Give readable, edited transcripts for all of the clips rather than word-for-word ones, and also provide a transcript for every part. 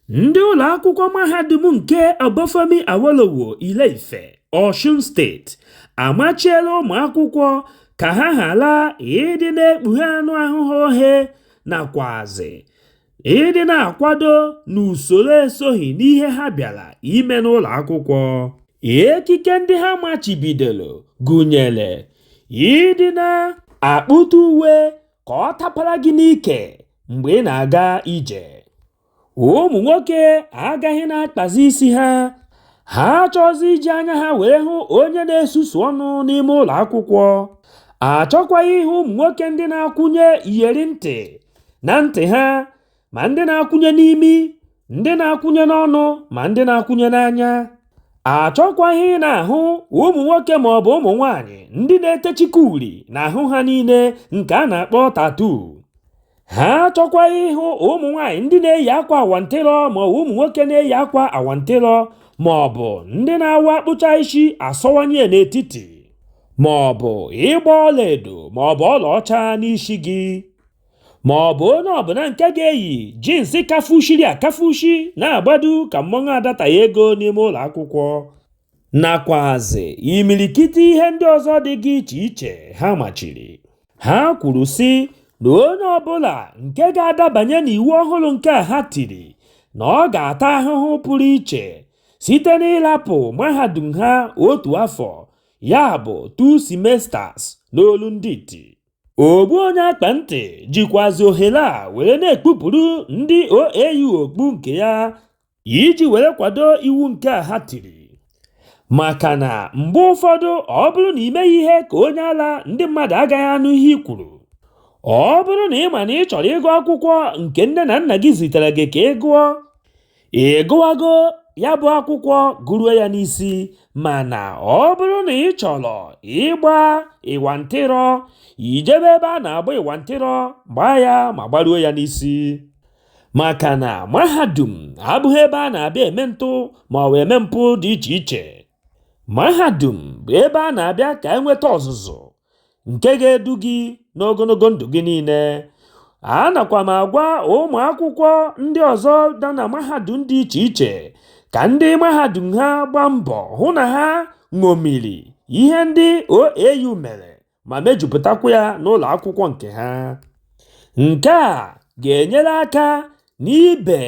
ndị ụlọ akwụkwọ mahadum nke Ọbáfẹ́mi Awólọ́wọ̀ Ilé-Ifẹ̀, Ọ̀ṣun steeti amachiela ụmụ akwụkwọ ka ha ghara ịdị na-ekpughe anụ ahụ ha ohe nakwazi ịdị na-akwado n'usoro esoghị n'ihe ha bịara ime n'ụlọ akwụkwọ. Ekike ndị ha machibidoro gụnyere ịdị na-akpụta uwe ka ọ tapara gị n'ike mgbe ị na-aga ije. Ụmụ nwoke agaghị na-akpazi isi ha achọzi iji anya ha wee hụ onye na-esusu ọnụ n'ime ụlọ akwụkwọ. Achọkwaghị ịhụ ụmụ nwoke ndị na-akwụnye iyeri ntị na ntị ha, ma ndị na-akwụnye n'imi, ndị na-akwụnye n'ọnụ, ma ndị na-akwụnye n'anya. Achọkwaghị na-ahụ ụmụ nwoke ma ọ bụ ụmụ nwaanyị ndị na-etechika uri n'ahụ ha niile nke a na-akpọ tattoo. Ha achọkwaghị ịhụ ụmụ nwaanyị ndị na-eyi akwa awantịrọ ma ọ bụ ụmụ nwoke na-eyi akwa awantịrọ ma ọ bụ ndị na-awa akpụcha isi asọwanye n'etiti ma ọ bụ ịgba ọlaedo ma ọ bụ ọlaọcha n'isi gị, ma ọ bụ onye ọbụla nke ga-eyi jinsi kafushiri akafushi na-agbado ka mmọnwụ adataghị ego n'ime ụlọ akwụkwọ, nakwazi imilikiti ihe ndị ọzọ dị gị iche iche ha machiri. Ha kwuru sị na onye ọbụla nke ga-adabanye n'iwu ọhụrụ nke a ha tiri na ọ ga-ata ahụhụ pụrụ iche site n'ịlapụ mahadum ha otu afọ, ya bụ 2 semesters n'olu ndị iti. Ogbu onye akpa ntị jikwazi ohere a were na-ekpupụrụ ndị OAU okpu nke ya iji were kwado iwu nke a ha tiri, maka na mgbe ụfọdụ ọ bụrụ na imeghị ihe ka onye ala, ndị mmadụ agaghị anụ ihe i kwuru. Ọ bụrụ na ị ma na ị chọrọ ịgụ akwụkwọ nke nne na nna gị zitere gị ka ị gụọ, ị gụwago ya bụ akwụkwọ gụruo ya n'isi. Mana ọ bụrụ na ị chọrọ ịgba ịwantịrọ, ijebe ebe a na-agba ịwantịrọ, gbaa ya ma gbaruo ya n'isi, maka na mahadum abụghị ebe a na-abịa eme ntụ ma ọ bụ eme mpụ dị iche iche. Mahadum bụ ebe a na-abịa ka enweta ọzụzụ nke ga-edu gị n'ogologo ndụ gị niile. Anakwa m agwa ụmụ akwụkwọ ndị ọzọ nọ na mahadum dị iche iche ka ndị mahadum ha gbaa mbọ hụ na ha ṅomiri ihe ndị OAU mere ma mejupụtakwa ya n'ụlọ akwụkwọ nke ha. Nke a ga-enyere aka n'ibe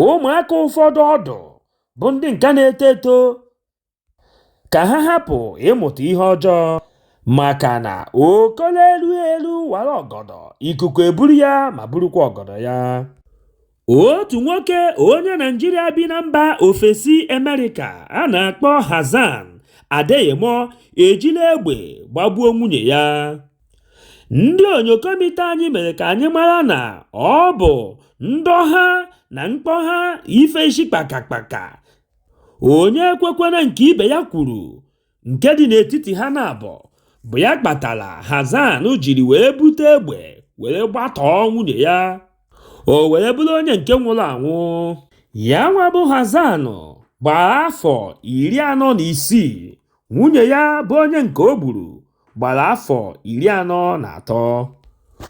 ụmụaka ụfọdụ ọdụ bụ ndị nka na-eto eto ka ha hapụ ịmụta ihe ọjọọ, maka na okolo elu elu wara ọgọdọ, ikuku eburu ya ma burukwa ọgọdọ ya. Otu nwoke onye Naịjirịa bi na mba ofesi Amerịka a na-akpọ Hassan Adeyemo ejila egbe gbagbuo nwunye ya. Ndị onyokomite anyị mere ka anyị mara na ọ bụ ndọha na mkpọgha ife isi kpakakpaka onye ekwekwere nke ibe ya kwuru nke dị n'etiti ha na-abọ bụ ya kpatara Hassan jiri wee bute egbe were gbatọọ nwunye ya, o were bụrụ onye nke nwụrụ anwụ. Ya nwa bụ Hassan gbara afọ 46, nwunye ya bụ onye nke o gburu gbara afọ 43.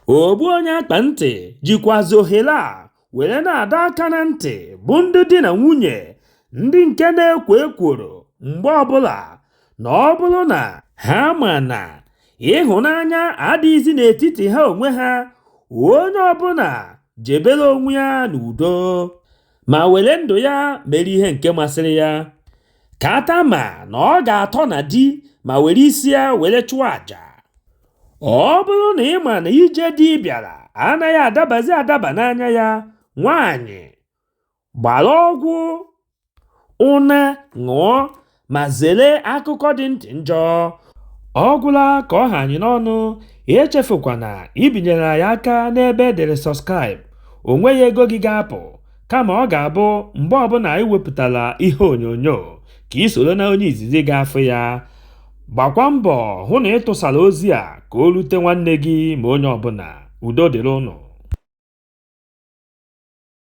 Ogbu onye akpa ntị jikwazi ohere a were na-adọ aka na ntị bụ ndị di na nwunye ndị nke na-ekwo ekworo mgbe ọbụla na ọ bụrụ na ha ma na ịhụnanya adịghịzi n'etiti ha onwe ha, onye ọbụla jebere onwe ya n'udo ma were ndụ ya mere ihe nke masịrị ya, kata ma na ọ ga-atọ na di ma were isi ya were chụọ àjà. Ọ bụrụ na ị ma na ije di bịara anaghị adabazi adaba n'anya ya, nwaanyị gbara ọgwụ ụna ṅụọ ma zere akụkọ dị ntị njọ. Ọ gwụla ka ọ ha anyị n'ọnụ. Echefukwana ibinyere anyị aka n'ebe edere subscribe. O nweghị ego gị ga-apụ, kama ọ ga-abụ mgbe ọbụla anyị wepụtara ihe onyonyo ka ị soro na onye izizi ga-afụ ya. Gbakwa mbọ hụ na ị tụsara ozi a ka o rute nwanne gị ma onye ọbụla. Udo dịrị ụnụ.